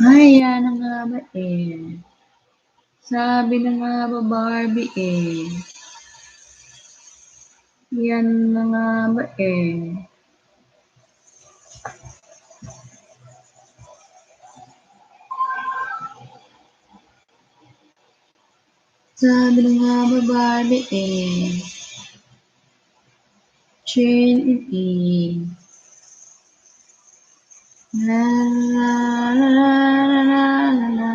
Ayan na nga ba eh. Sabi na nga ba Barbie eh. Yan na nga ba eh. Sabi na nga ba Barbie eh. Chain it in. La la la la la la la.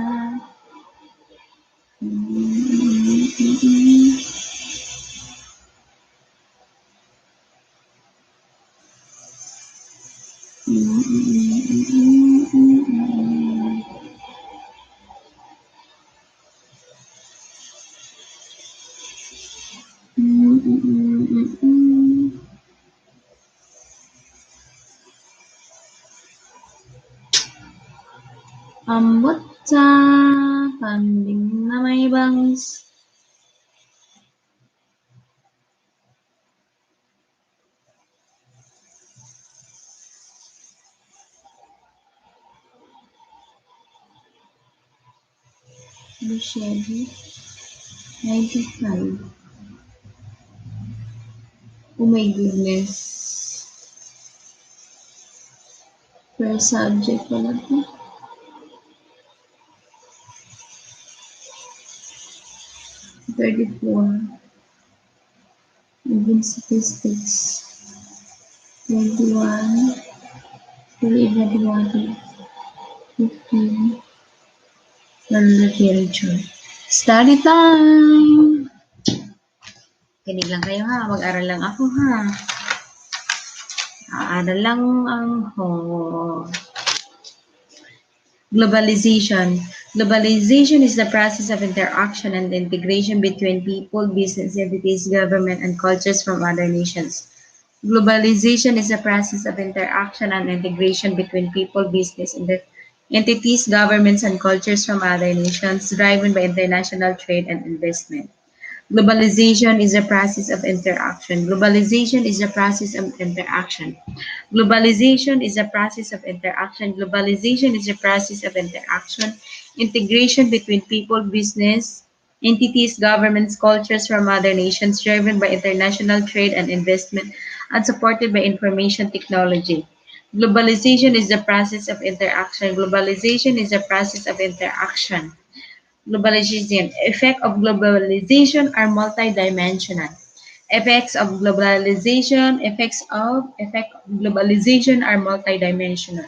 Ambot sa kambing na may bangs. Luciadi, 95. Oh my goodness. Per subject pala to. $34. Even statistics. 21. Literature. 15. Literature. Study time! Kinig lang kayo ha. Mag-aral lang ako ha. Aaral lang ako. Globalization. Globalization is the process of interaction and integration between people, business entities, government, and cultures from other nations. Globalization is a process of interaction and integration between people, business, entities, governments, and cultures from other nations, driven by international trade and investment. Globalization is a process of interaction. Globalization is a process of interaction. Globalization is a process of interaction. Globalization is a process of interaction, integration between people, business, entities, governments, cultures from other nations, driven by international trade and investment, and supported by information technology. Globalization is the process of interaction. Globalization is a process of interaction. Globalization. Effects of globalization are multidimensional. Effect of globalization are multidimensional.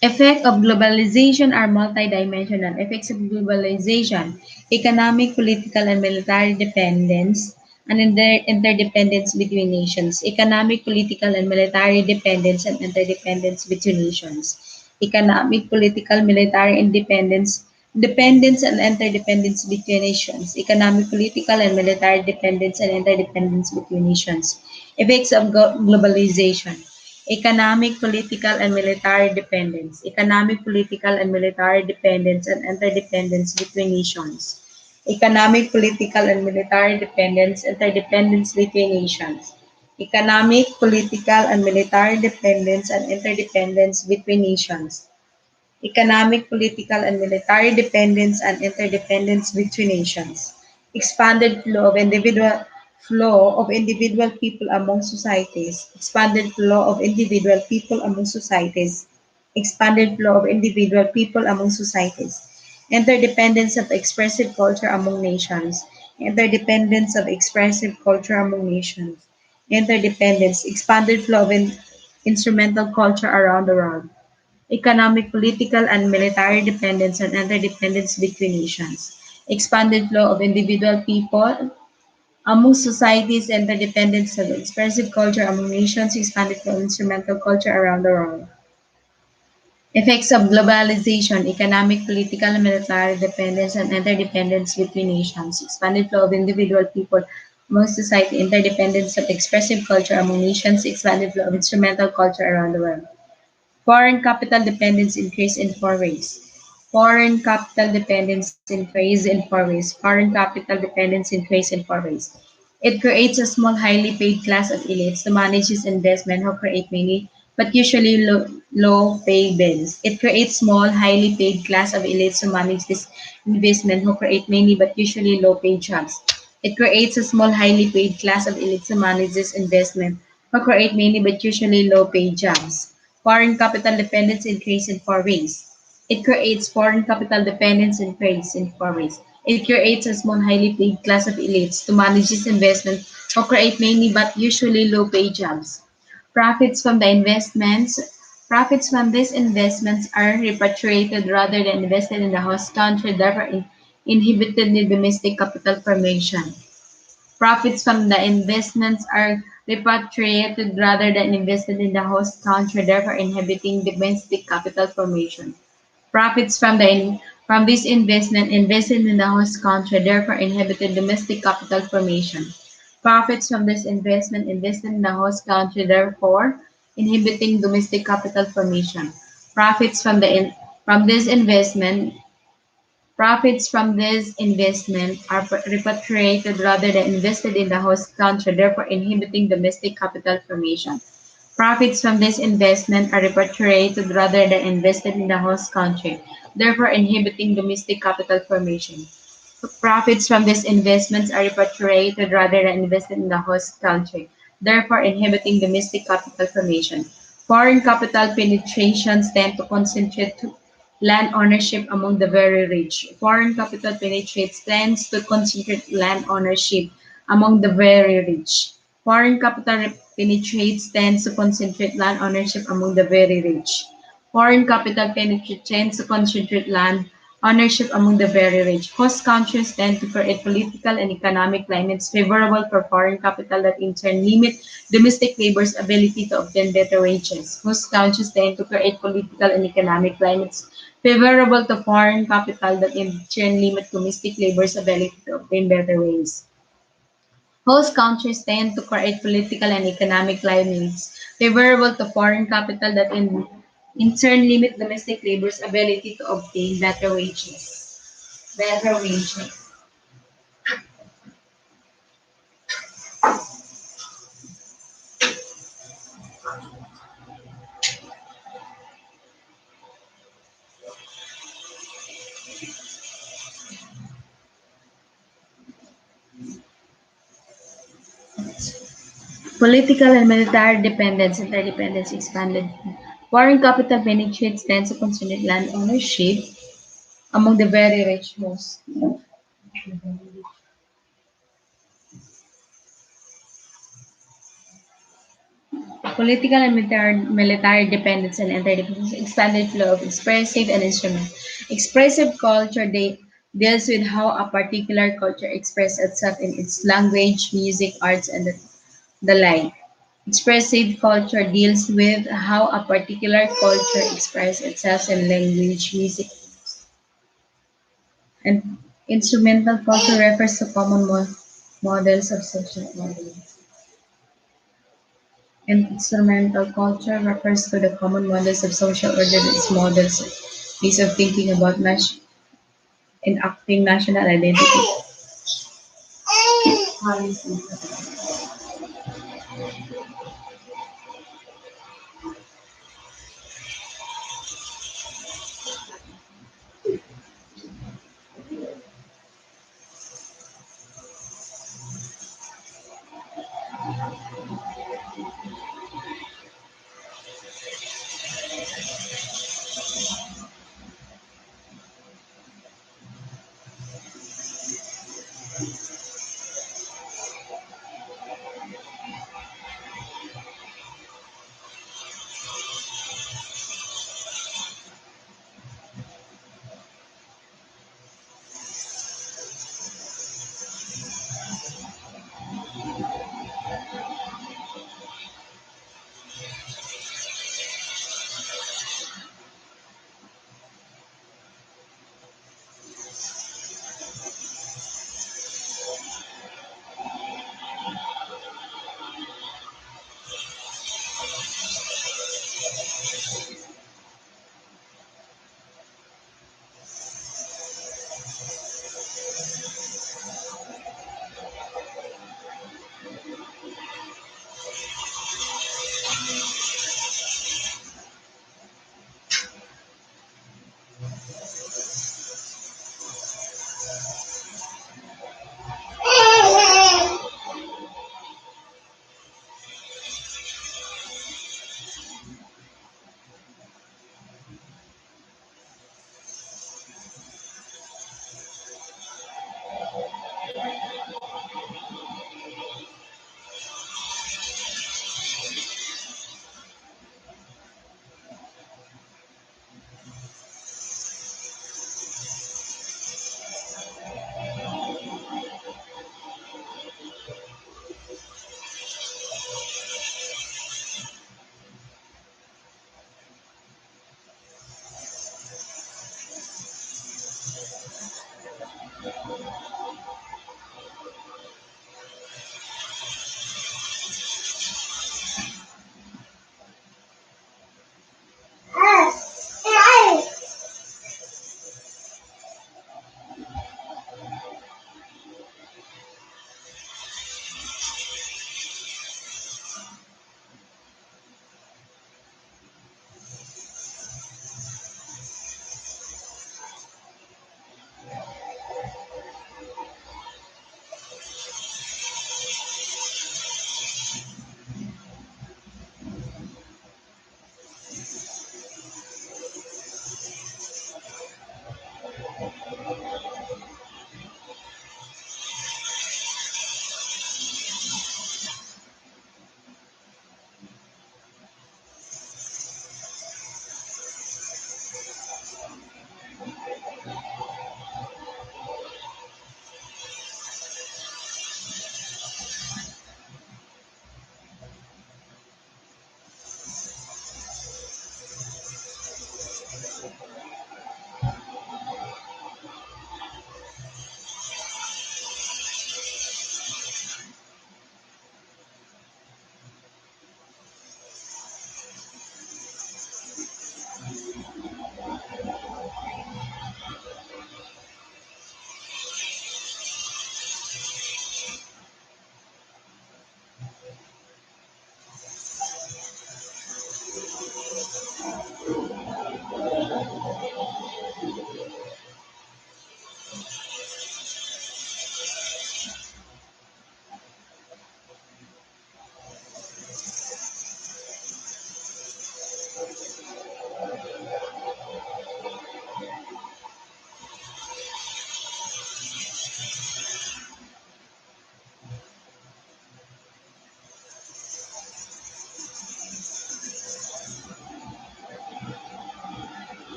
Effects of globalization are multidimensional. Effects of globalization, economic, political, and military dependence, and interdependence between nations. Economic, political, and military dependence and interdependence between nations. Economic, political, military independence, dependence and interdependence between nations. Economic, political, and military dependence and interdependence between nations. Effects of globalization, economic, political, and military dependence, economic, political, and military dependence and interdependence between nations, economic, political, and military dependence, interdependence between nations, economic, political, and military dependence and interdependence between nations, economic, political, and military dependence and interdependence between nations, expanded flow of individual people among societies, expanded flow of individual people among societies, expanded flow of individual people among societies, interdependence of expressive culture among nations, interdependence of expressive culture among nations, interdependence, expanded flow of instrumental culture around the world, economic, political, and military dependence and interdependence between nations, expanded flow of individual people among societies, interdependence of expressive culture among nations, expanded flow of instrumental culture around the world. Effects of globalization, economic, political, and military dependence and interdependence between nations, expanded flow of individual people among society, interdependence of expressive culture among nations, expanded flow of instrumental culture around the world. Foreign capital dependence increase in four ways. Foreign capital dependence increase in four ways. Foreign capital dependence increase in four ways. It creates a small, highly paid class of elites who manages investment, who but usually low paid bills. It creates small, highly paid class of elites who manage this investment who create many but usually low paid jobs. It creates a small, highly paid class of elites who manage this investment who create many but usually low paid jobs. Foreign capital dependence increase in four ways. It creates foreign capital dependence increase in four ways. It creates a small, highly paid class of elites to manage this investment who create many but usually low paid jobs. Profits from the investments Profits from these investments are repatriated rather than invested in the host country, therefore inhibited the domestic capital formation. Profits from the investments are repatriated rather than invested in the host country, therefore inhibiting domestic capital formation. Profits from this investment invested in the host country, therefore inhibited domestic capital formation. Profits from this investment invested in the host country, therefore inhibiting domestic capital formation. Profits from this investment Profits from this investment are repatriated rather than invested in the host country, therefore inhibiting domestic capital formation. Profits from this investment are repatriated rather than invested in the host country, therefore inhibiting domestic capital formation. Profits from these investments are repatriated rather than invested in the host country, therefore inhibiting domestic capital formation. Foreign capital penetrations tend to concentrate land ownership among the very rich. Foreign capital penetrates tends to concentrate land ownership among the very rich. Foreign capital penetrates tends to concentrate land ownership among the very rich. Foreign capital penetrates tends to concentrate land ownership among the very rich. Host countries tend to create political and economic climates favorable for foreign capital that in turn limit domestic labor's ability to obtain better wages. Host countries tend to create political and economic climates favorable to foreign capital that in turn limit domestic labor's ability to obtain better wages. Host countries tend to create political and economic climates favorable to foreign capital that in turn limit domestic labor's ability to obtain better wages. Better wages. Political and military dependence, interdependence expanded. Foreign capital penetrates tends to consolidate land ownership among the very rich hosts. Political and military dependence and interdependence, expanded flow of expressive and instrument. Expressive culture deals with how a particular culture expresses itself in its language, music, arts, and the like. Expressive culture deals with how a particular culture expresses itself in language, music, and instrumental culture refers to common models of social order. Instrumental culture refers to the common models of social order its models, ways of thinking about enacting national identity.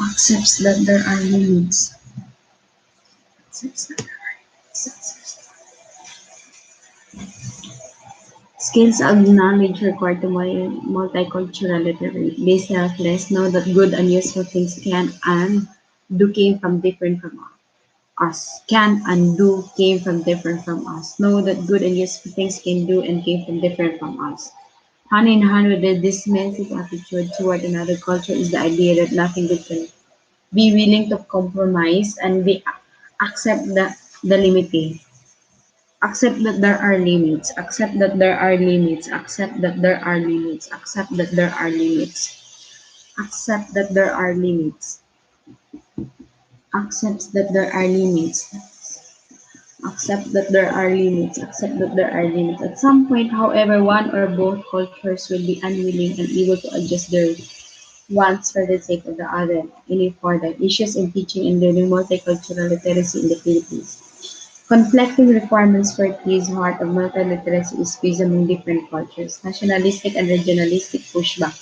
Accepts that there are limits. Accepts that skills of knowledge required to multiculturality. Be selfless, know that good and useful things can and do came from different from us. Can and do came from different from us. Know that good and useful things can do and came from different from us. Hand in hand with the dismissive attitude toward another culture is the idea that nothing good can be willing to compromise and be accept the limiting. Accept that there are limits. Accept that there are limits. Accept that there are limits. Accept that there are limits. Accept that there are limits. Accepts that there are limits. Accept that there are limits. Accept that there are limits. At some point, however, one or both cultures will be unwilling and able to adjust their wants for the sake of the other. Any further issues in teaching and learning multicultural literacy in the Philippines. Conflicting requirements for peace, heart of multiliteracy is peace among different cultures, nationalistic and regionalistic pushback,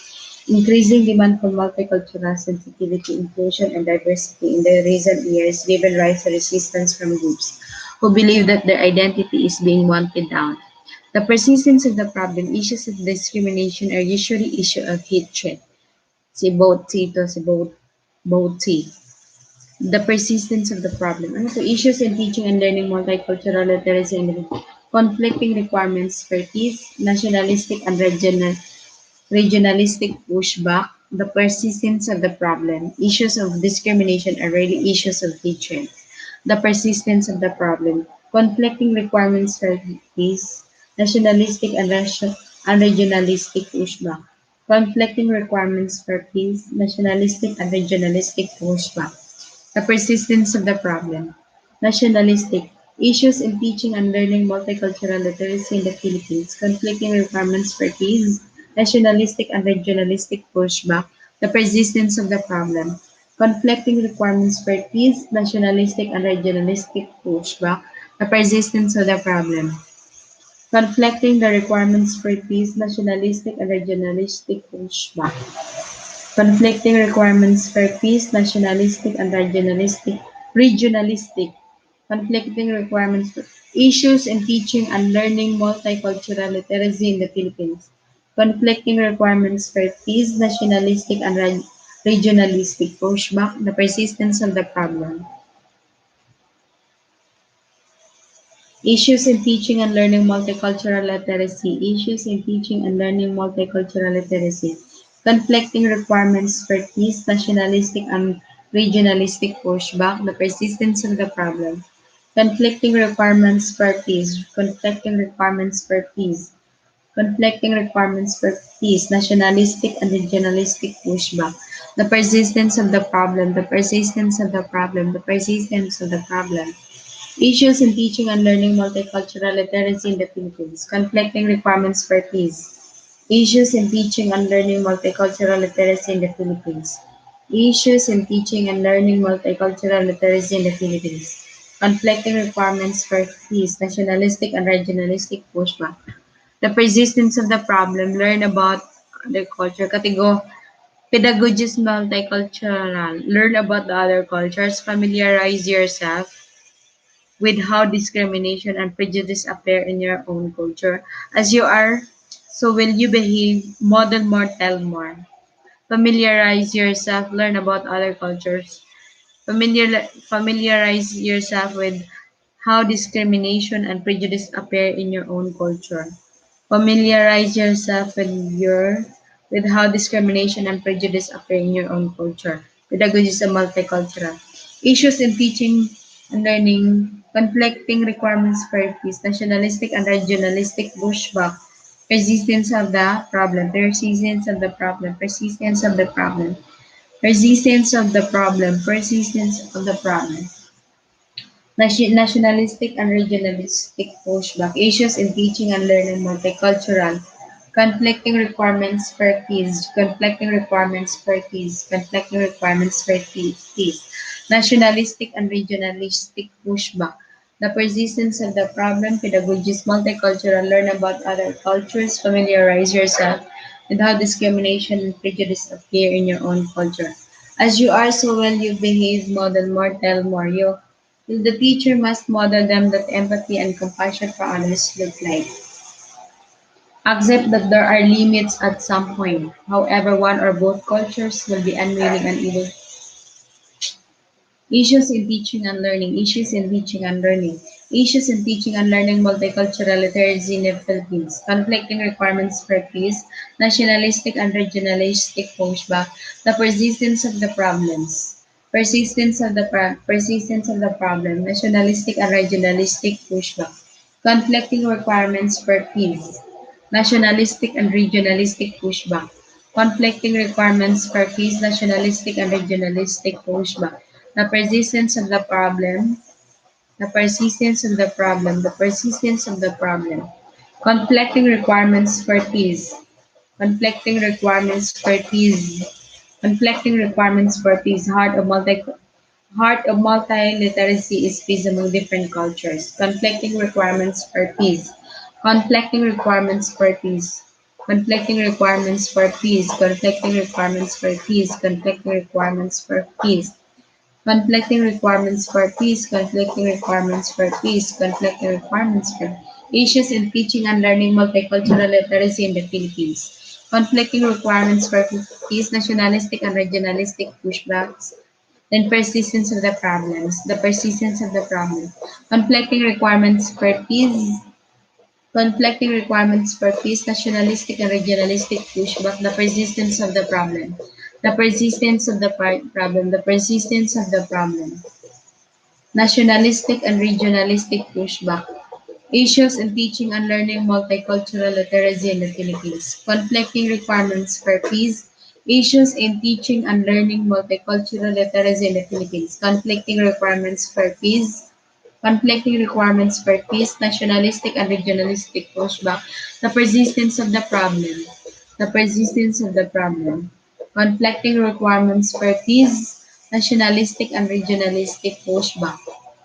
increasing demand for multicultural sensitivity, inclusion, and diversity in the recent years given rise to resistance from groups who believe that their identity is being wanted down. The persistence of the problem, issues of discrimination are usually issues of hatred. Si both to si both the persistence of the problem. Ano to? Issues in teaching and learning multicultural literacy and conflicting requirements for peace, nationalistic and regionalistic pushback, the persistence of the problem, issues of discrimination are really issues of hatred, the persistence of the problem, conflicting requirements for peace, nationalistic and regionalistic pushback, conflicting requirements for peace, nationalistic and regionalistic pushback, the persistence of the problem. Nationalistic. Issues in teaching and learning multicultural literacy in the Philippines. Conflicting requirements for peace. Nationalistic and regionalistic pushback. The persistence of the problem. Conflicting requirements for peace. Nationalistic and regionalistic pushback. The persistence of the problem. Conflicting the requirements for peace. Nationalistic and regionalistic pushback. Conflicting requirements for peace, nationalistic and regionalistic, conflicting requirements for issues in teaching and learning multicultural literacy in the Philippines, conflicting requirements for peace, nationalistic and regionalistic, pushback, the persistence of the problem. Issues in teaching and learning multicultural literacy. Issues in teaching and learning multicultural literacy. Conflicting requirements for peace, nationalistic and regionalistic pushback, the persistence of the problem. Conflicting requirements for peace, conflicting requirements for peace, conflicting requirements for peace, nationalistic and regionalistic pushback. The persistence of the problem, the persistence of the problem, the persistence of the problem. Issues in teaching and learning multicultural literacy in the Philippines. Conflicting requirements for peace. Issues in teaching and learning multicultural literacy in the Philippines. Issues in teaching and learning multicultural literacy in the Philippines. Conflicting requirements for peace, nationalistic and regionalistic pushback. The persistence of the problem, learn about the culture. Category pedagogies multicultural, learn about the other cultures, familiarize yourself with how discrimination and prejudice appear in your own culture. As you are, so will you behave, model more, tell more. Familiarize yourself, learn about other cultures. Familiarize yourself with how discrimination and prejudice appear in your own culture. Familiarize yourself with how discrimination and prejudice appear in your own culture. Pedagogy is a multicultural. Issues in teaching and learning, conflicting requirements for peace, nationalistic and regionalistic pushback, persistence of the problem, persistence of the problem, persistence of the problem, persistence of the problem, persistence of the problem. Nationalistic and regionalistic pushback, issues in teaching and learning multicultural, conflicting requirements for peace, conflicting requirements for peace, conflicting requirements for peace, nationalistic and regionalistic pushback, the persistence of the problem, pedagogy is multicultural, learn about other cultures, familiarize yourself and how discrimination and prejudice appear in your own culture. As you are, so will you behave, model more, tell more. The teacher must model them that empathy and compassion for others look like. Accept that there are limits at some point. However, one or both cultures will be unwilling and evil. Issues in teaching and learning. Issues in teaching and learning. Issues in teaching and learning multicultural literacy in the Philippines. Conflicting requirements for peace, nationalistic and regionalistic pushback, the persistence of the problems. Persistence of the problem, nationalistic and regionalistic pushback. Conflicting requirements for peace, nationalistic and regionalistic pushback. Conflicting requirements for peace, nationalistic and regionalistic pushback. The persistence of the problem, the persistence of the problem, the persistence of the problem. Conflicting requirements for peace, conflicting requirements for peace, conflicting requirements for peace. Heart of multiliteracy is peace among different cultures. Conflicting requirements for peace, conflicting requirements for peace. Conflicting requirements for peace, conflicting requirements for peace, conflicting requirements for peace. Conflicting requirements for peace, conflicting requirements for peace, conflicting requirements for issues in teaching and learning multicultural literacy in the Philippines. Conflicting requirements for peace, nationalistic and regionalistic pushbacks, then persistence of the problems, the persistence of the problem. Conflicting requirements for peace, conflicting requirements for peace, nationalistic and regionalistic pushback, the persistence of the problem. The persistence of the problem, the persistence of the problem. Nationalistic and regionalistic pushback. Issues in teaching and learning multicultural literacy in the Philippines. Conflicting requirements for peace. Issues in teaching and learning multicultural literacy in the Philippines. Conflicting requirements for peace. Conflicting requirements for peace, nationalistic and regionalistic pushback, the persistence of the problem, the persistence of the problem, conflicting requirements for peace, nationalistic and regionalistic pushback,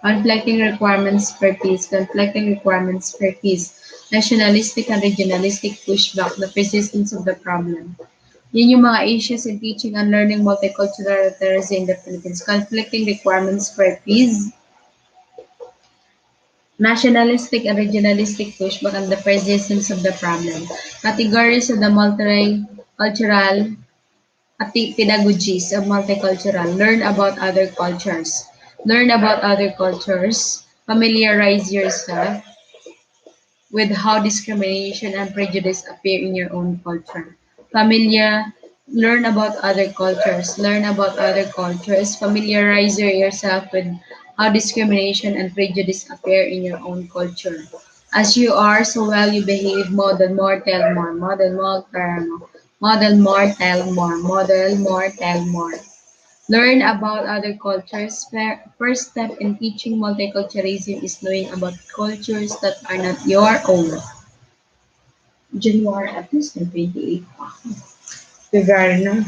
conflicting requirements for peace, conflicting requirements for peace, nationalistic and regionalistic pushback, the persistence of the problem. Yun yung mga issues in teaching and learning multicultural literacy in the Philippines. Conflicting requirements for peace, nationalistic and regionalistic pushback and the persistence of the problem. Categories of the multicultural pedagogies of multicultural. Learn about other cultures. Learn about other cultures. Familiarize yourself with how discrimination and prejudice appear in your own culture. Familiar, learn about other cultures. Learn about other cultures. Familiarize yourself with how discrimination and prejudice appear in your own culture. As you are, so well you behave. Model more, tell more. Model more, tell more. Model more, tell more. Learn about other cultures. First step in teaching multiculturalism is knowing about cultures that are not your own. January at least na 28 pa. February na.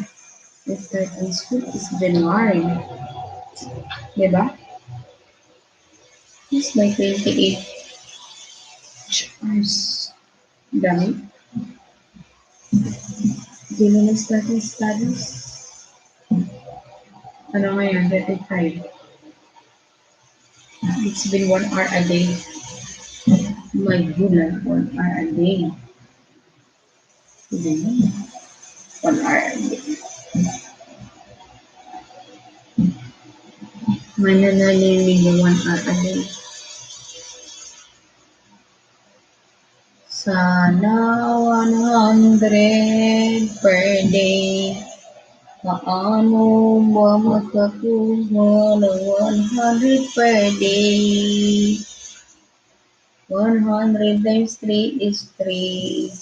The start ng school is January. Diba? It's by 28 hours. Dami. Hindi na start ng studies. Ano ngayon? 35. It's been 1 hour a day. My goodness, 1 hour a day. Hindi. 1 hour a day. Mananalilig 1 hour a day. Sana 100 per day. Paano ba makakuha ng 100 per day? 100 times 3 is 3.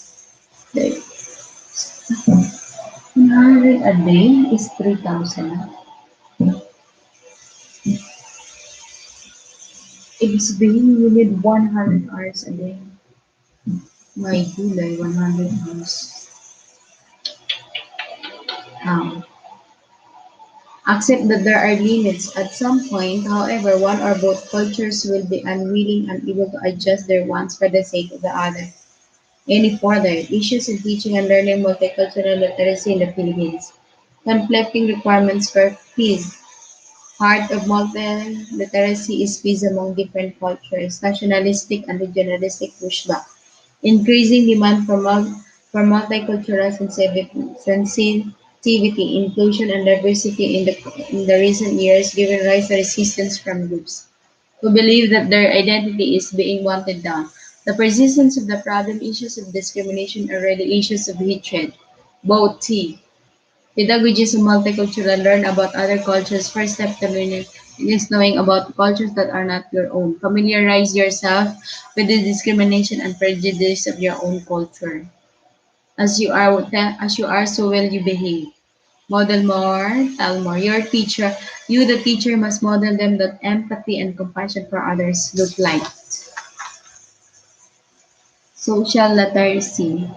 100 a day is 3,000. Ibig sabihin, you need 100 hours a day. My gulay, 100 hours. How? Accept that there are limits at some point, however, one or both cultures will be unwilling and able to adjust their wants for the sake of the other. any further. Issues in teaching and learning multicultural literacy in the Philippines. Conflicting requirements for peace. Heart of multiliteracy is peace among different cultures, nationalistic and regionalistic pushback. Increasing demand for multicultural sensitivity, inclusion, and diversity in the recent years, given rise to resistance from groups who believe that their identity is being wanted down. The persistence of the problem, issues of discrimination, are really issues of hatred. Both T. Pedagogies of multicultural learn about other cultures. First step to learning is knowing about cultures that are not your own. Familiarize yourself with the discrimination and prejudice of your own culture. As you are, so will you behave. Model more, tell more. You the teacher must model them that empathy and compassion for others look like. Social literacy.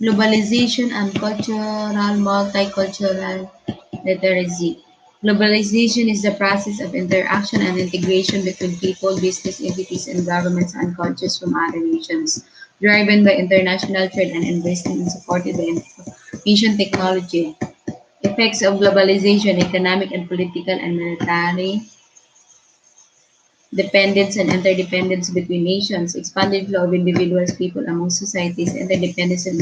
Globalization and cultural multicultural literacy. Globalization is the process of interaction and integration between people, business entities, and governments and cultures from other nations, driven by international trade and investment and supported by information technology. Effects of globalization, economic and political and military dependence and interdependence between nations, expanded flow of individuals, people among societies, interdependence and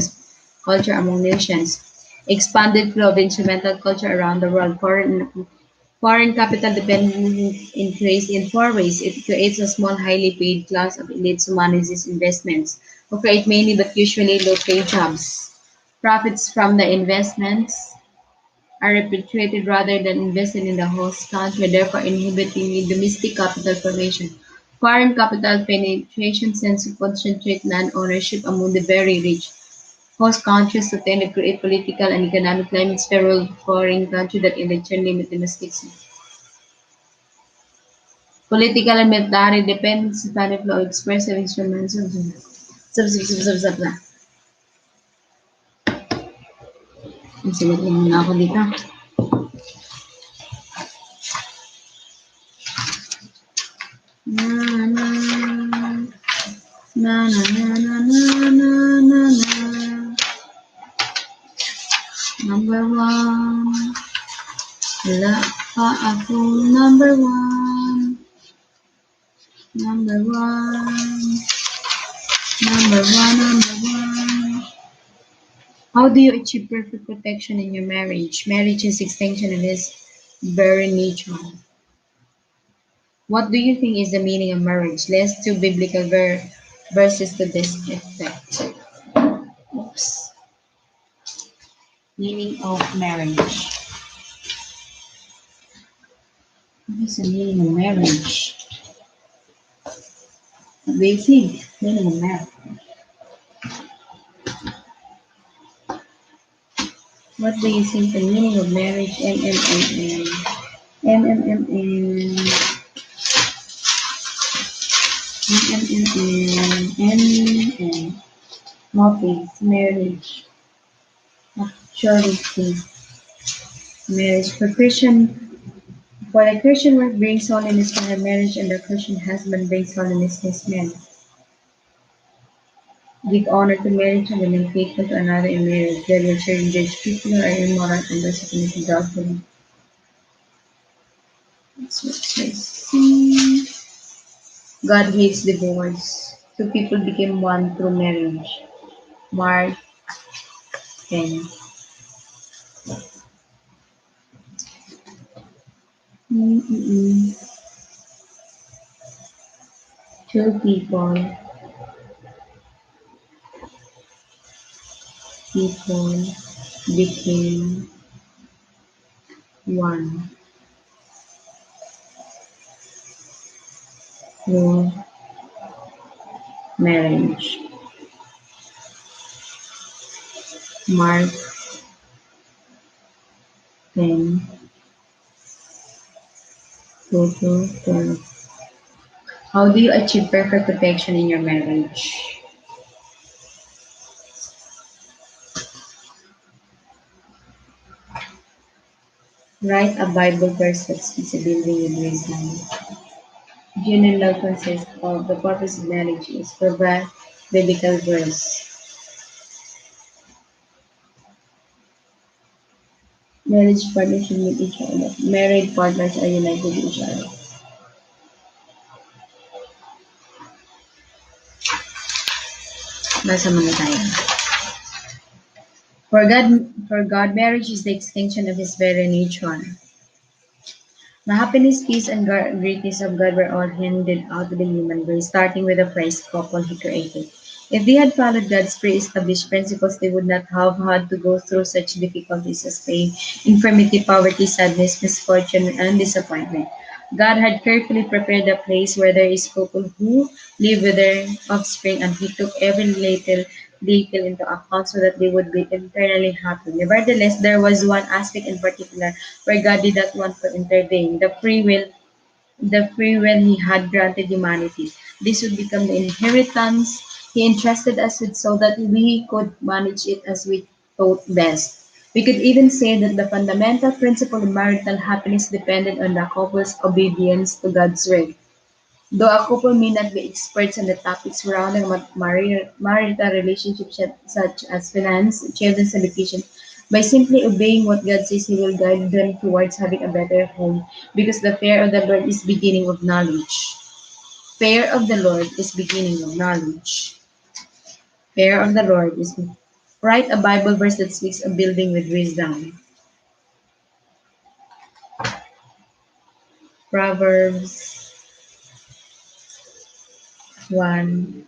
culture among nations, expanded flow of instrumental culture around the world, foreign capital dependence increase in four ways. It creates a small, highly paid class of elites who manages investments, who create many but usually low-paid jobs. Profits from the investments are repatriated rather than invested in the host country, therefore inhibiting domestic capital formation. Foreign capital penetration tends to concentrate land ownership among the very rich. Host countries to tend to create political and economic climates favorable to foreign countries that in return limit domestic political and military dependence upon the flow of expressive instruments. Silit lang muna ako dito. Na, na, na, na, na, na, na, na, na, na. Number one. Wala pa ako number one. Number one. Number one, number one. How do you achieve perfect protection in your marriage? Marriage is extension of its very nature. What do you think is the meaning of marriage? Let's do biblical verses to this effect. Oops. Meaning of marriage. What is the meaning of marriage? What do you think? Meaning of marriage. What do you think the meaning of marriage? M M M M M M M M M Motives, marriage, maturity, marriage. For the Christian wife brings holiness to her marriage, and the Christian husband brings holiness to his marriage. Give honor to marriage and remain faithful to another in marriage. They will share judge people who are immoral and those who commit adultery. That's what it says. God hates divorce. Two people became one through marriage. Mark 10. Mm-mm-mm. Two people became one through marriage. Mark 10, 2 to 12. How do you achieve perfect protection in your marriage? Write a Bible verse that speaks a building with wisdom. Genuine love consists of the purpose of marriage is provide biblical verse. Marriage partnership with each other. Married partners are united with each other. Nasa muna tayo. For God, marriage is the extension of His very nature. The happiness, peace, and greatness of God were all handed out to the human race, starting with the first couple He created. If they had followed God's pre-established principles, they would not have had to go through such difficulties as pain, infirmity, poverty, sadness, misfortune, and disappointment. God had carefully prepared a place where there is couple who live with their offspring, and He took every little detail into account so that they would be eternally happy. Nevertheless, there was one aspect in particular where God did not want to intervene, the free will He had granted humanity. This would become the inheritance He entrusted us with so that we could manage it as we thought best. We could even say that the fundamental principle of marital happiness depended on the couple's obedience to God's word. Though a couple may not be experts on the topics surrounding marital relationships such as finance, children's education, by simply obeying what God says, He will guide them towards having a better home because the fear of the Lord is beginning of knowledge. Fear of the Lord is beginning of knowledge. Fear of the Lord is write a Bible verse that speaks of building with wisdom. Proverbs 1:7.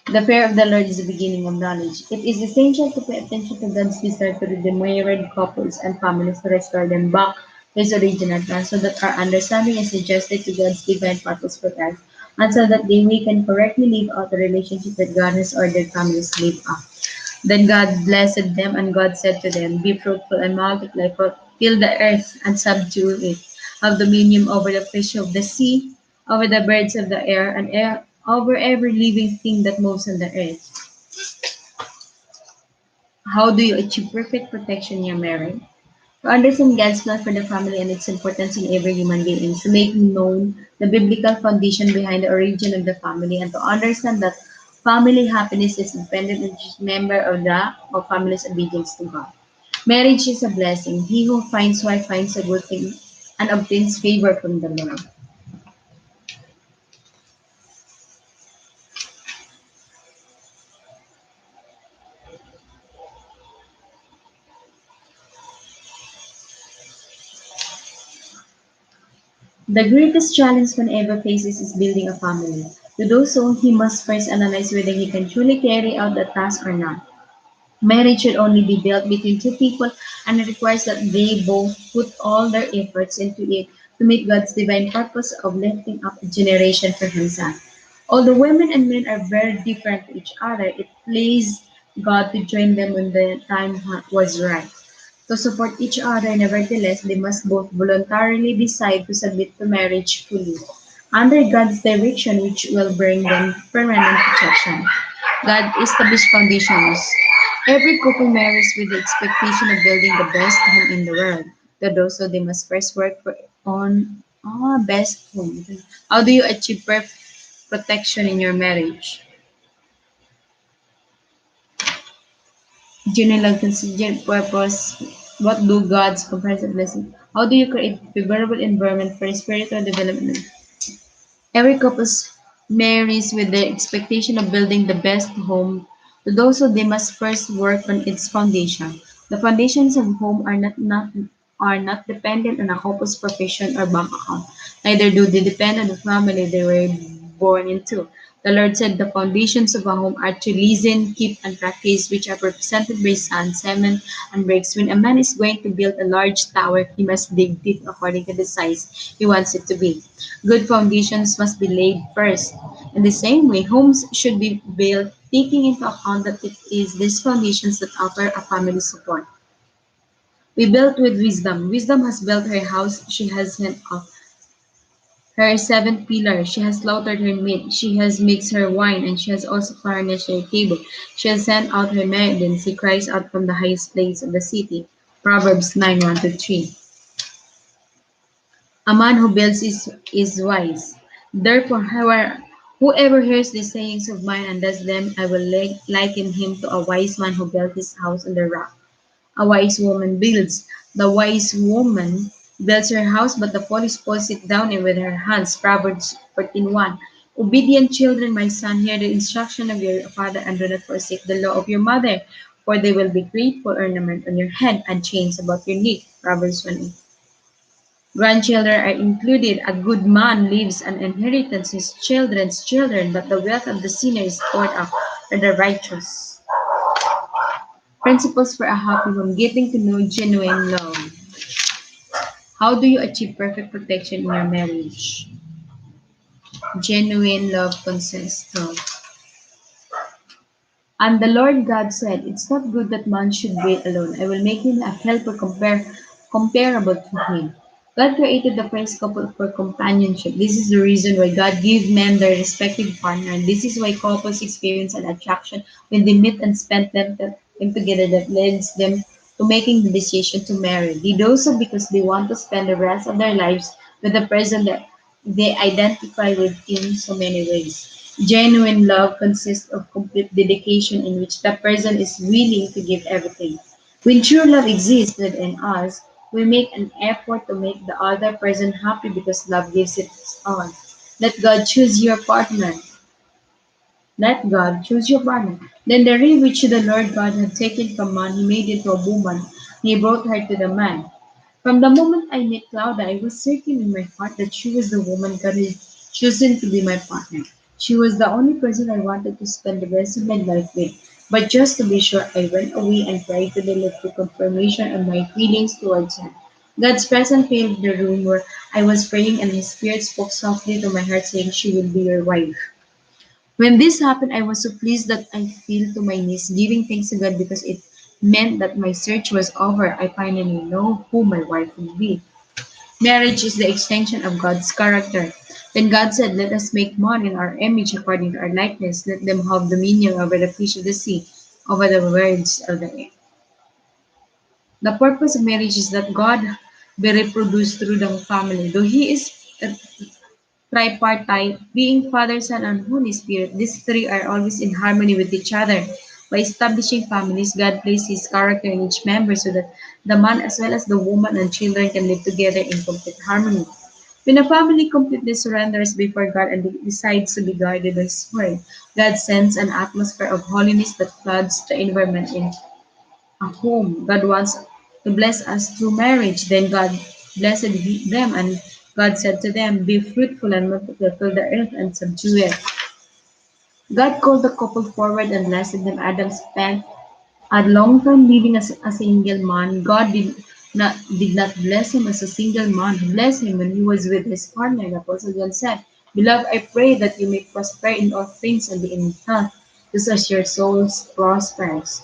The fear of the Lord is the beginning of knowledge. It is essential to pay attention to God's desire to the married couples and families to restore them back to His original plan so that our understanding is adjusted to God's divine purpose for us and so that we can correctly live out the relationship that God has ordered families to live out. Then God blessed them, and God said to them, be fruitful and multiply, fill the earth and subdue it. Have dominion over the fish of the sea, over the birds of the air, and over every living thing that moves on the earth. How do you achieve perfect protection in your marriage? To understand God's plan for the family and its importance in every human being is to make known the biblical foundation behind the origin of the family and to understand that family happiness is dependent on each member of family's obedience to God. Marriage is a blessing. He who finds wife finds a good thing and obtains favor from the Lord. The greatest challenge one ever faces is building a family. To do so, he must first analyze whether he can truly carry out the task or not. Marriage should only be built between two people, and it requires that they both put all their efforts into it to meet God's divine purpose of lifting up a generation for Himself. Although women and men are very different to each other, it pleased God to join them when the time was right. To support each other, nevertheless, they must both voluntarily decide to submit to marriage fully, under God's direction, which will bring them permanent protection. God established foundations. Every couple marries with the expectation of building the best home in the world. To do so, they must first work on best home. How do you achieve perfect protection in your marriage? General consider purpose. What do God's comprehensive blessing? How do you create favorable environment for spiritual development? Every couple marries with the expectation of building the best home. To do so, they must first work on its foundation. The foundations of home are not dependent on a couple's profession or bank account. Neither do they depend on the family they were born into. The Lord said the foundations of a home are to listen, keep, and practice, which are represented by sand, cement, and bricks. When a man is going to build a large tower, he must dig deep according to the size he wants it to be. Good foundations must be laid first. In the same way, homes should be built taking into account that it is these foundations that offer a family support. We built with wisdom. Wisdom has built her house. She has sent off her seven pillars. She has slaughtered her meat. She has mixed her wine, and she has also furnished her table. She has sent out her maidens. He cries out from the highest place of the city. Proverbs 9 1 to 3. A man who builds is wise. Therefore, whoever hears these sayings of mine and does them, I will liken him to a wise man who built his house on the rock. A wise woman builds. The wise woman builds her house, but the foolish pulls it down with her hands. Proverbs 14:1. Obedient children, my son, hear the instruction of your father and do not forsake the law of your mother, for they will be grateful ornament on your head and chains about your neck. Proverbs 1:8. Grandchildren are included. A good man leaves an inheritance to his children's children, but the wealth of the sinner is stored up for the righteous. Principles for a happy home. Getting to know genuine love. How do you achieve perfect protection in your marriage? Genuine love consists of. And the Lord God said, it's not good that man should be alone. I will make him a helper comparable to him. God created the first couple for companionship. This is the reason why God gave men their respective partner. And this is why couples experience an attraction when they meet and spend time together that leads them to making the decision to marry. They do so because they want to spend the rest of their lives with the person that they identify with in so many ways. Genuine love consists of complete dedication in which the person is willing to give everything. When true love exists within us, we make an effort to make the other person happy because love gives it its all. Let God choose your partner. Let God choose your partner. Then the ring which the Lord God had taken from man, he made into a woman. He brought her to the man. From the moment I met Claudia, I was certain in my heart that she was the woman God had chosen to be my partner. She was the only person I wanted to spend the rest of my life with. But just to be sure, I went away and tried to deliver for confirmation on my feelings towards her. God's presence filled the room where I was praying, and His Spirit spoke softly to my heart, saying, "She will be your wife." When this happened, I was so pleased that I fell to my knees, giving thanks to God because it meant that my search was over. I finally know who my wife will be. Marriage is the extension of God's character. Then God said, "Let us make man in our image according to our likeness. Let them have dominion over the fish of the sea, over the birds of the air." The purpose of marriage is that God be reproduced through the family. Though He is tripartite, being Father, Son, and Holy Spirit, these three are always in harmony with each other. By establishing families, God places His character in each member so that the man as well as the woman and children can live together in complete harmony. When a family completely surrenders before God and decides to be guided by His Word, God sends an atmosphere of holiness that floods the environment in a home. God wants to bless us through marriage. Then God blessed them, and God said to them, "Be fruitful and multiply, fill the earth and subdue it." God called the couple forward and blessed them. Adam spent a long time living as a single man. God did not bless him as a single man. He blessed him when he was with his partner. The Apostle John said, "Beloved, I pray that you may prosper in all things and be in health, just as your souls prospers."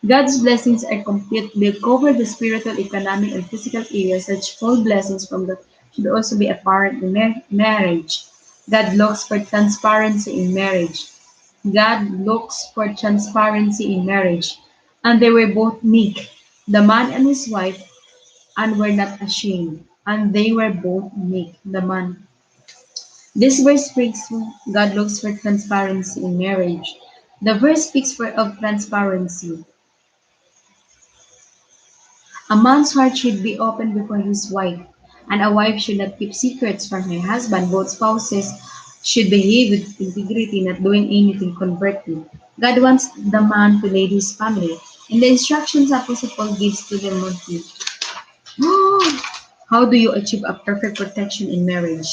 God's blessings are complete. They cover the spiritual, economic, and physical areas. Such full blessings from God should also be apparent in marriage. God looks for transparency in marriage. God looks for transparency in marriage. And they were both meek, the man and his wife, and were not ashamed. And they were both meek, the man. This verse speaks God looks for transparency in marriage. The verse speaks of transparency. A man's heart should be open before his wife, and a wife should not keep secrets from her husband. Both spouses should behave with integrity, not doing anything converting. God wants the man to lead his family. In the instructions Apostle Paul gives to Timothy, how do you achieve a perfect protection in marriage?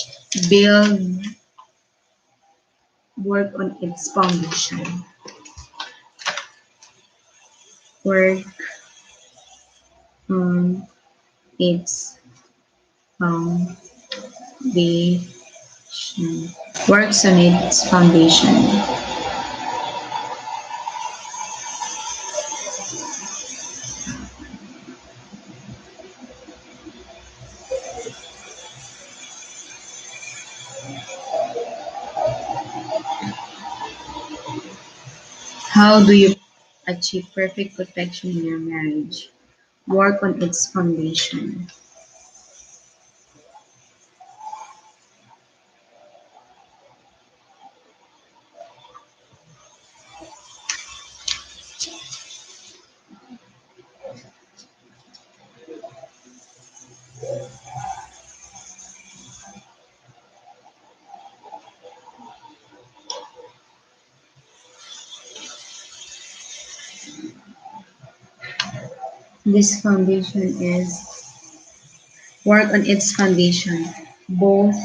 Build, work on its foundation. Work on its foundation. Works on its foundation. How do you achieve perfect protection in your marriage? work on its foundation. This foundation is work on its foundation. Both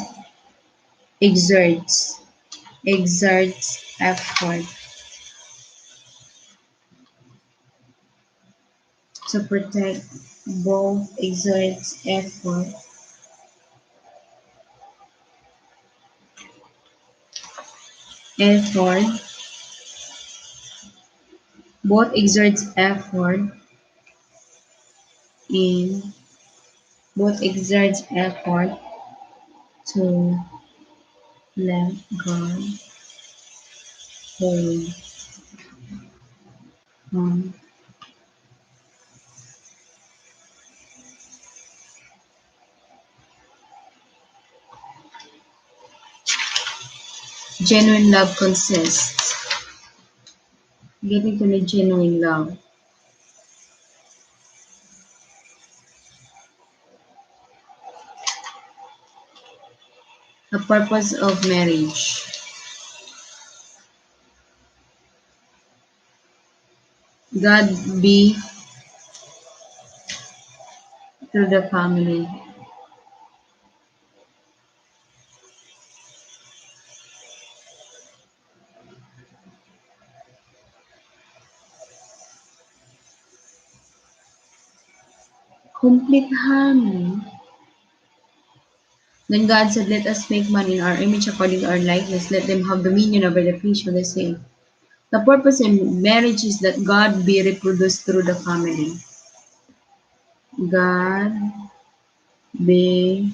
exerts effort to protect. Both exerts effort both exerts effort in both exerts effort to let God hold on. Genuine love consists. Getting to know genuine love. The purpose of marriage. God be through the family. Complete harmony. Then God said, let us make man in our image according to our likeness. Let them have dominion over the fish of the sea. The purpose in marriage is that God be reproduced through the family. God be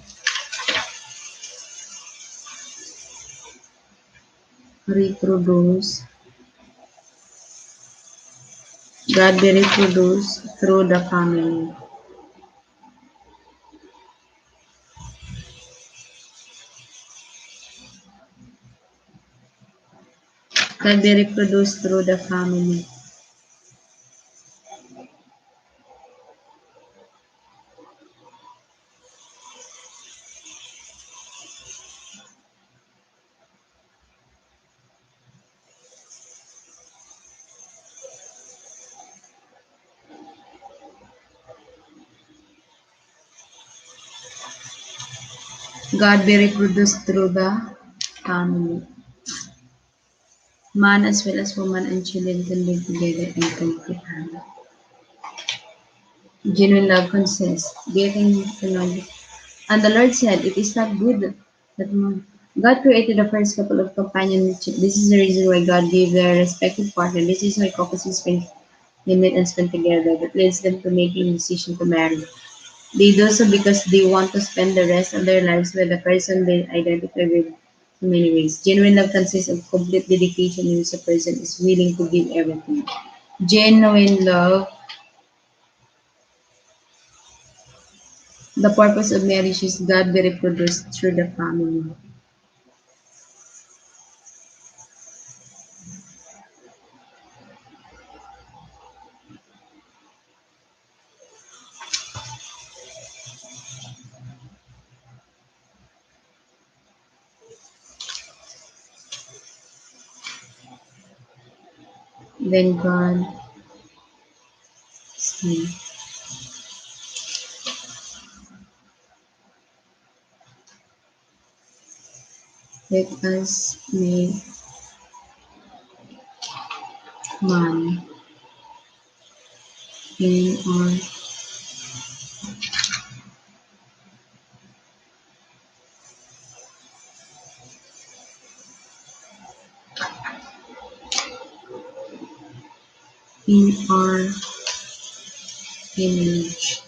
reproduced. God be reproduced through the family. God be reproduced through the family. God be reproduced through the family. Man as well as woman and children can live together in complete harmony. Genuine love consists getting to know. And the Lord said, it is not good that God created the first couple of companionship. This is the reason why God gave their respective partner. This is why couples spend they meet and spend together. That leads them to making a decision to marry. They do so because they want to spend the rest of their lives with the person they identify with in many ways. Genuine love consists of complete dedication in which a person is willing to give everything. Genuine love, the purpose of marriage is God be reproduced through the family. Then God said, let us make man in our in our image,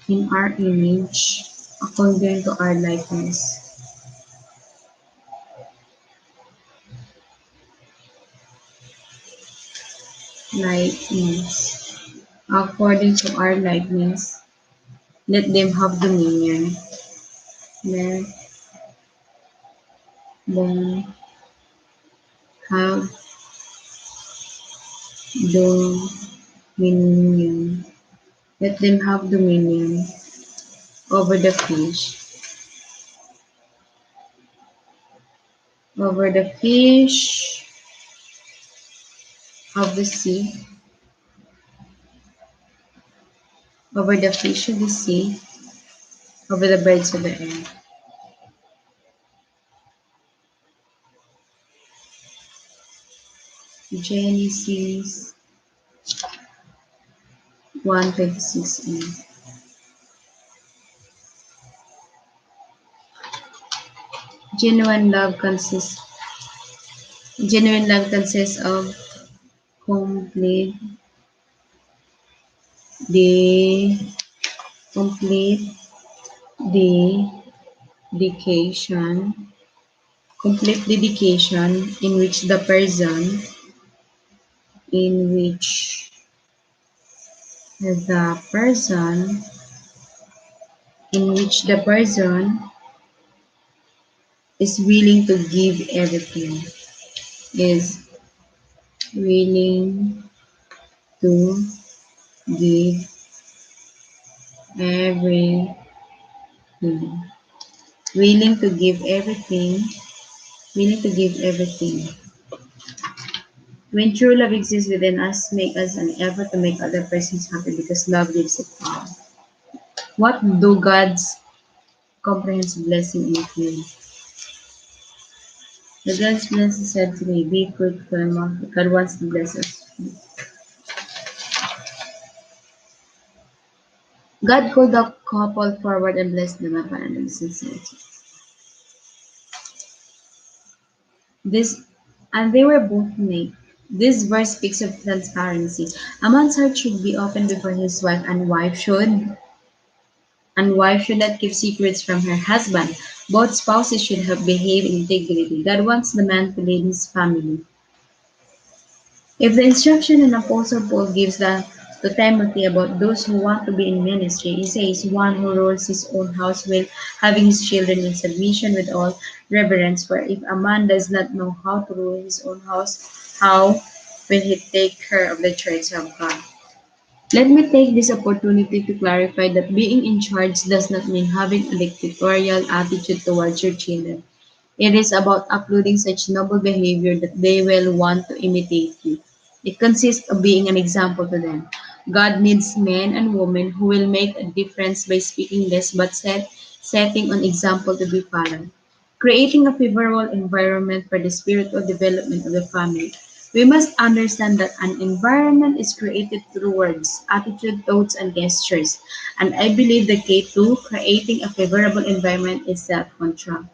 in our image, according to our likeness. according to our likeness. Let them have dominion. Let them have dominion. Let them have dominion over the fish of the sea, over the fish of the sea, over the birds of the air. Genesis 1:26. Genuine love consists genuine love consists of complete the complete dedication complete dedication in which the person the person is willing to give everything is willing to give everything willing to give everything willing to give everything. When true love exists within us, make us an effort to make other persons happy because love gives it power. What do God's comprehensive blessing include? The God's blessing said to me, be fruitful and multiply. God wants to bless us. God called the couple forward and blessed them abundantly. This and they were both naked. This verse speaks of transparency. A man's heart should be open before his wife, and wife should not keep secrets from her husband. Both spouses should have behave in integrity. God wants the man to lead his family. If the instruction in Apostle Paul gives to Timothy about those who want to be in ministry, he says, one who rules his own house will having his children in submission with all reverence. For if a man does not know how to rule his own house, how will he take care of the church of God? Let me take this opportunity to clarify that being in charge does not mean having a dictatorial attitude towards your children. It is about uploading such noble behavior that they will want to imitate you. It consists of being an example to them. God needs men and women who will make a difference by speaking less but setting an example to be followed. Creating a favorable environment for the spiritual development of the family. We must understand that an environment is created through words, attitude, thoughts, and gestures. And I believe the key to creating a favorable environment is self-control.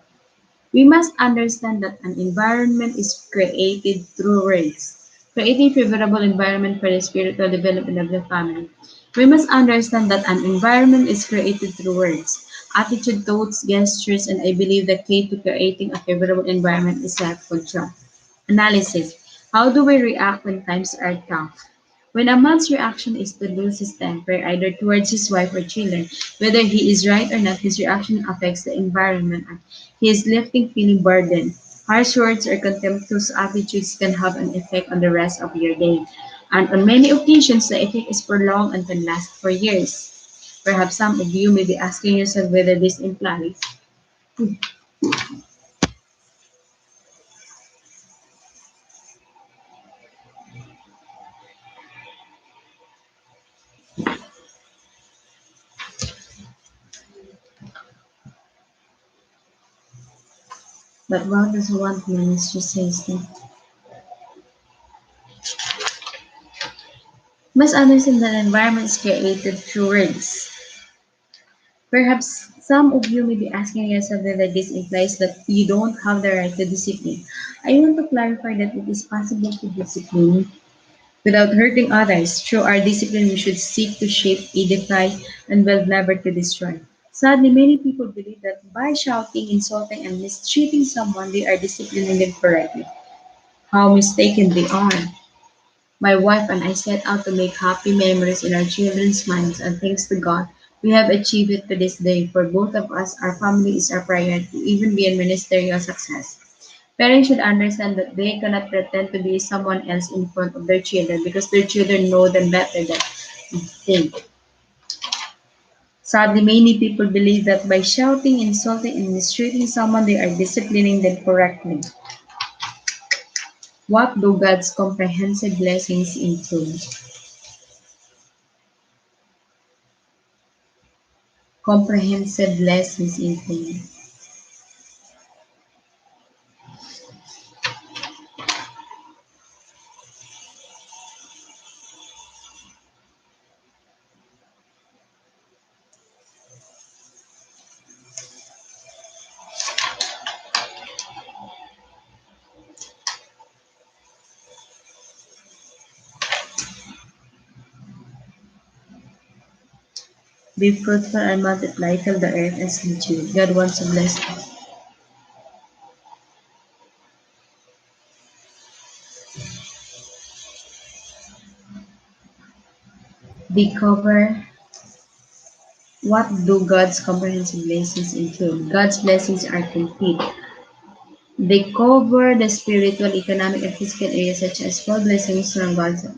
We must understand that an environment is created through words, creating favorable environment for the spiritual development of the family. We must understand that an environment is created through words, attitude, thoughts, gestures, and I believe the key to creating a favorable environment is self-control. Analysis. How do we react when times are tough? When a man's reaction is to lose his temper, either towards his wife or children, whether he is right or not, his reaction affects the environment. He is left feeling burdened. Harsh words or contemptuous attitudes can have an effect on the rest of your day. And on many occasions, the effect is prolonged and can last for years. Perhaps some of you may be asking yourself whether this implies but God does want ministry says that. Must understand that environment is created through words. Perhaps some of you may be asking yourself whether this implies that you don't have the right to discipline. I want to clarify that it is possible to discipline without hurting others. Through our discipline, we should seek to shape, edify, and build, never to destroy. Sadly, many people believe that by shouting, insulting, and mistreating someone, they are disciplining them correctly. How mistaken they are. My wife and I set out to make happy memories in our children's minds, and thanks to God, we have achieved it to this day. For both of us, our family is our priority, even beyond ministerial success. Parents should understand that they cannot pretend to be someone else in front of their children because their children know them better than they. Sadly, many people believe that by shouting, insulting, and mistreating someone, they are disciplining them correctly. What do God's comprehensive blessings include? Comprehensive blessings include. Be fruitful and multiply, fill the earth and subdue it. God wants to bless us. They cover. What do God's comprehensive blessings include? God's blessings are complete. They cover the spiritual, economic, and physical areas such as full blessings from God's.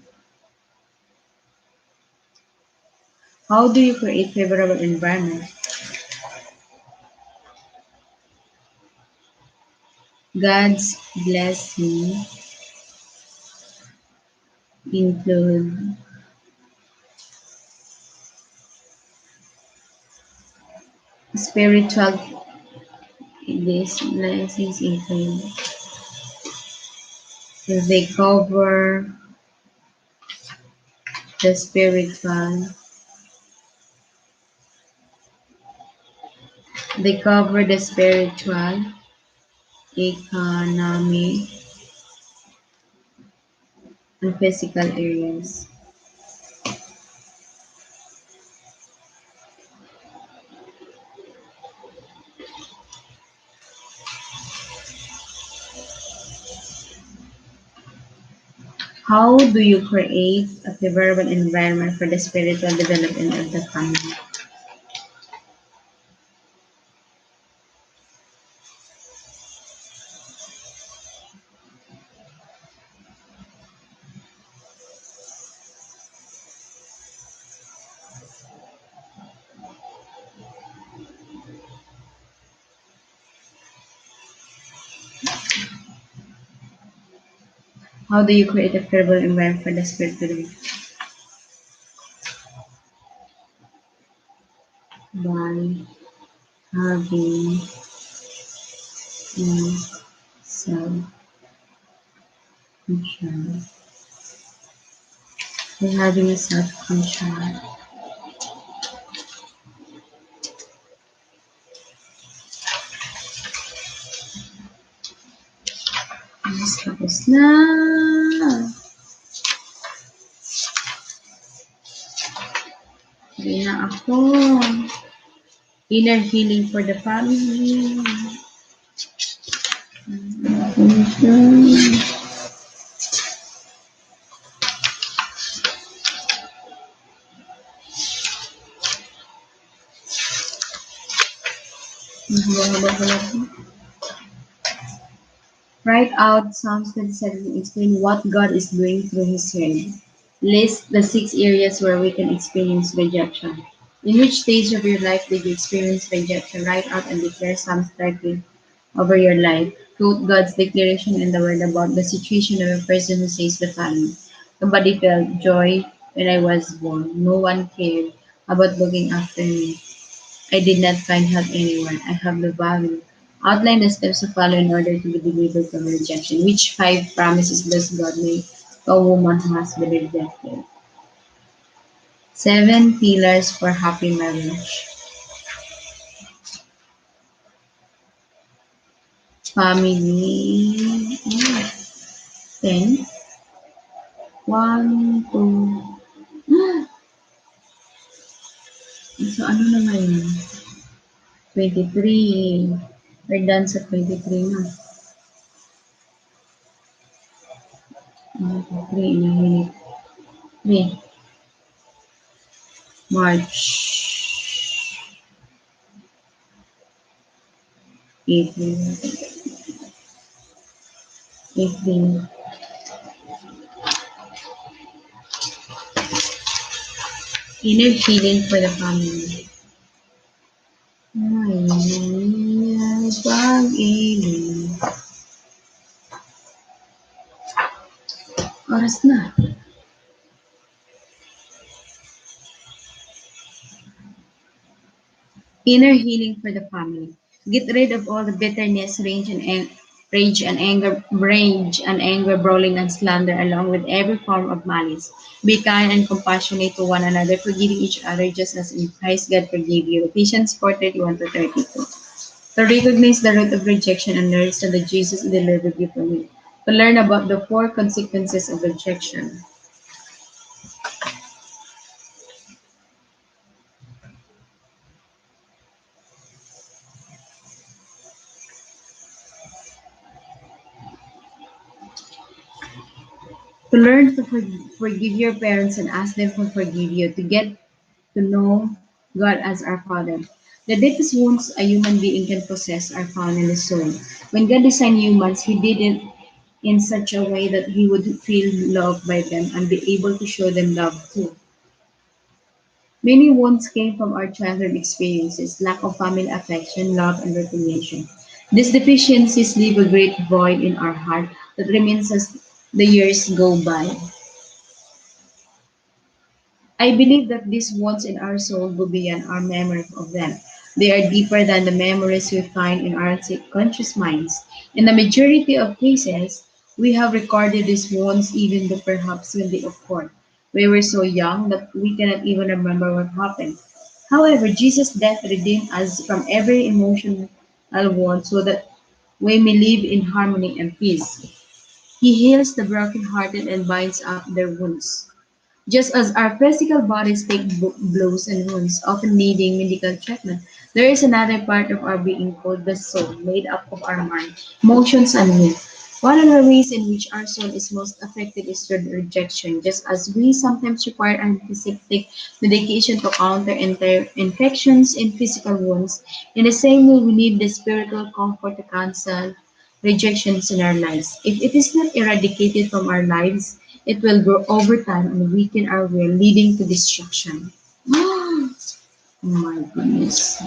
How do you create favorable environment? God's blessing include spiritual. These blessings include. They cover the spiritual. They cover the spiritual, economic, and physical areas. How do you create a favorable environment for the spiritual development of the family? How do you create a favorable environment for the spiritual development? By having self control. By having a self control. Yes, tapos na. Hindi na ako. Inner healing for the family. Mhm. Mahaba pala ito. Write out Psalms 27 and explain what God is doing through His word. List the 6 areas where we can experience rejection. In which stage of your life did you experience rejection? Write out and declare Psalms 30 over your life. Quote God's declaration in the Word about the situation of a person who says the following: Nobody felt joy when I was born. No one cared about looking after me. I did not find help anywhere. I have no value. Outline the steps to follow in order to be delivered from rejection. Which 5 promises does God make to a woman who has been rejected? 7 pillars for happy marriage. Family. 10. 1, 2. So ano naman yun? 23. We're done sa 23 na. Three, inahimik. Three, March 18, 18. Inner healing for the family. Ay, pag-ibig. Oras na. Inner healing for the family. Get rid of all the bitterness, rage and anger, brawling and slander, along with every form of malice. Be kind and compassionate to one another, forgiving each other just as in Christ God forgave you. Ephesians 4:31 to 32. To recognize the root of rejection and understand that Jesus delivered you from it. To learn about the four consequences of rejection. To learn to forgive your parents and ask them to forgive you. To get to know God as our Father. The deepest wounds a human being can possess are found in the soul. When God designed humans, He did it in such a way that He would feel loved by them and be able to show them love too. Many wounds came from our childhood experiences, lack of family affection, love, and recognition. These deficiencies leave a great void in our heart that remains as the years go by. I believe that these wounds in our soul go beyond our memory of them. They are deeper than the memories we find in our subconscious minds. In the majority of cases, we have recorded these wounds even though perhaps when they occurred. We were so young that we cannot even remember what happened. However, Jesus' death redeemed us from every emotional wound so that we may live in harmony and peace. He heals the brokenhearted and binds up their wounds. Just as our physical bodies take blows and wounds, often needing medical treatment, there is another part of our being called the soul, made up of our mind, emotions, and will. One of the ways in which our soul is most affected is through rejection, just as we sometimes require antiseptic medication to counter infections and physical wounds. In the same way, we need the spiritual comfort to cancel rejections in our lives. If it is not eradicated from our lives, it will grow over time and weaken our will, leading to destruction. Oh my goodness.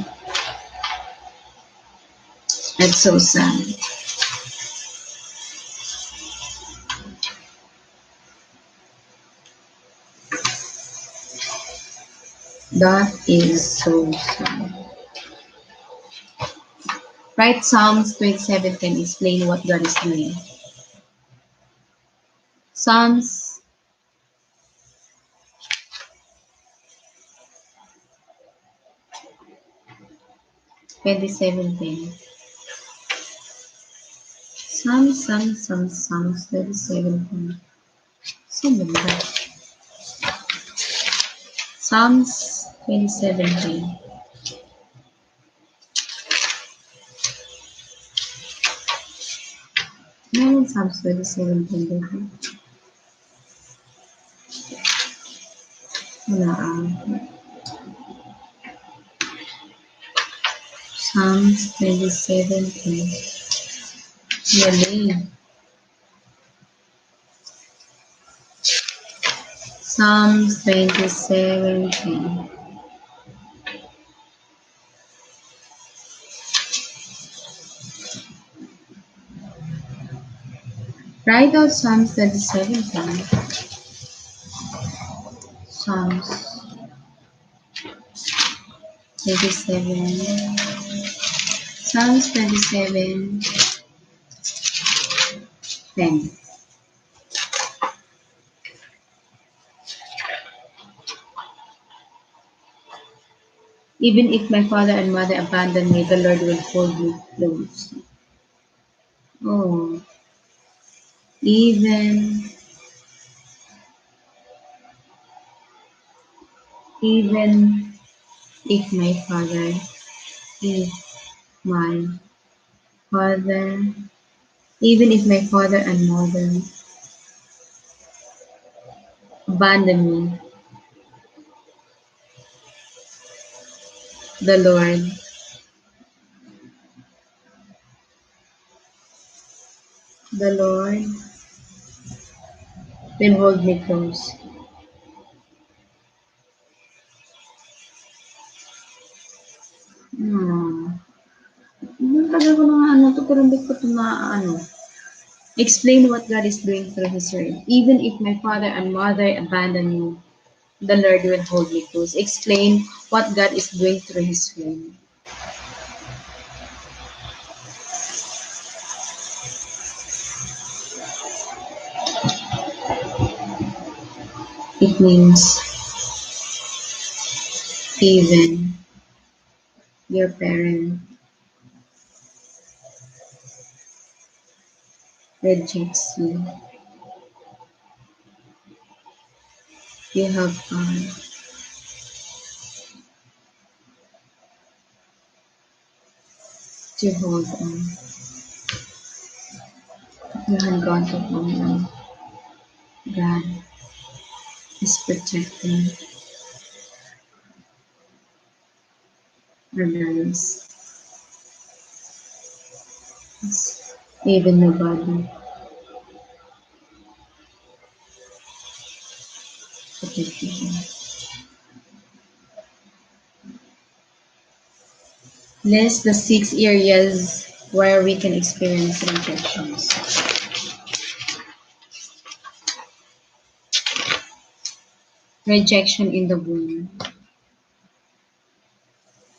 That's so sad. That is so sad. Write Psalms 27 can explain what God is doing. Psalms 2017. Psalms 27. Saan ba? Psalms 2017. Meron Psalms 2017 dito. Wala Psalms 2017. Galing. Psalms 2017. Write out Psalms 2017. Psalms 27. Psalms 27. 10. Even if my father and mother abandon me, the Lord will hold me close. Oh, even even if my father, if my father, even if my father and mother abandon me, the Lord, the Lord will hold me close. Hmm. Yung tagal ko na nga ano to, pero hindi ko to na ano. Explain what God is doing through His word. Even if my father and mother abandon me, the Lord will hold me close. Explain what God is doing through His word. It means even your parent rejects you, you have to hold on. You have got to hold on. God is protecting our lives, even nobody protecting you. List the 6 areas where we can experience rejections. Rejection in the womb.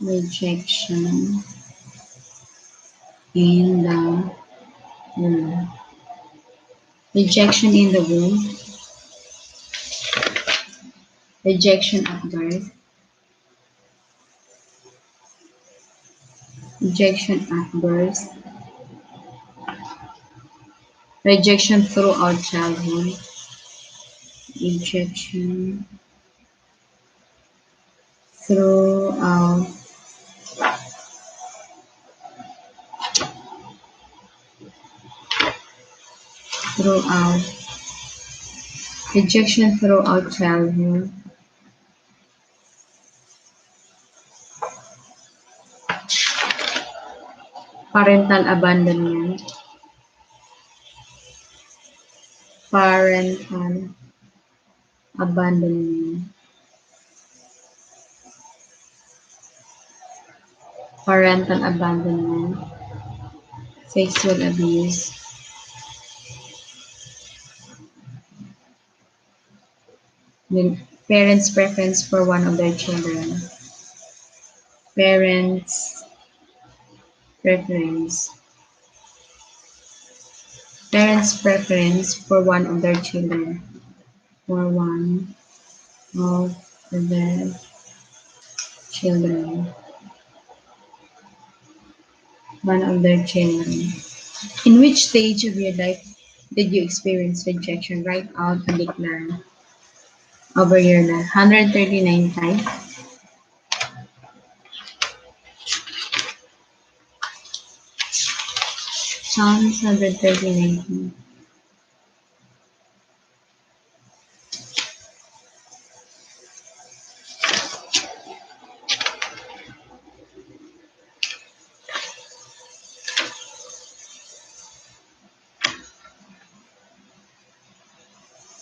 Rejection in the womb. Rejection in the womb. Rejection at birth. Rejection at birth. Rejection throughout childhood. Rejection throughout throughout rejection throughout childhood. Parental abandonment. Parental abandonment. Parental abandonment. Sexual abuse. Then parents' preference for one of their children. Parents' preference. Parents' preference for one of their children. For one of their children. One of their children. In which stage of your life did you experience rejection? Write out and declare over your life. 139 times. Psalms 139.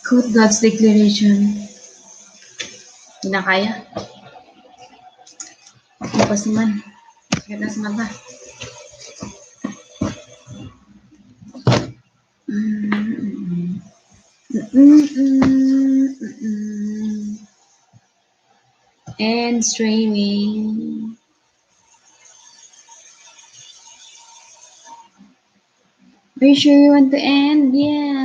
Quote God's declaration. Hindi na kaya. Bukas naman. Sakit na sa mata. And streaming. Are you sure you want to end? Yeah.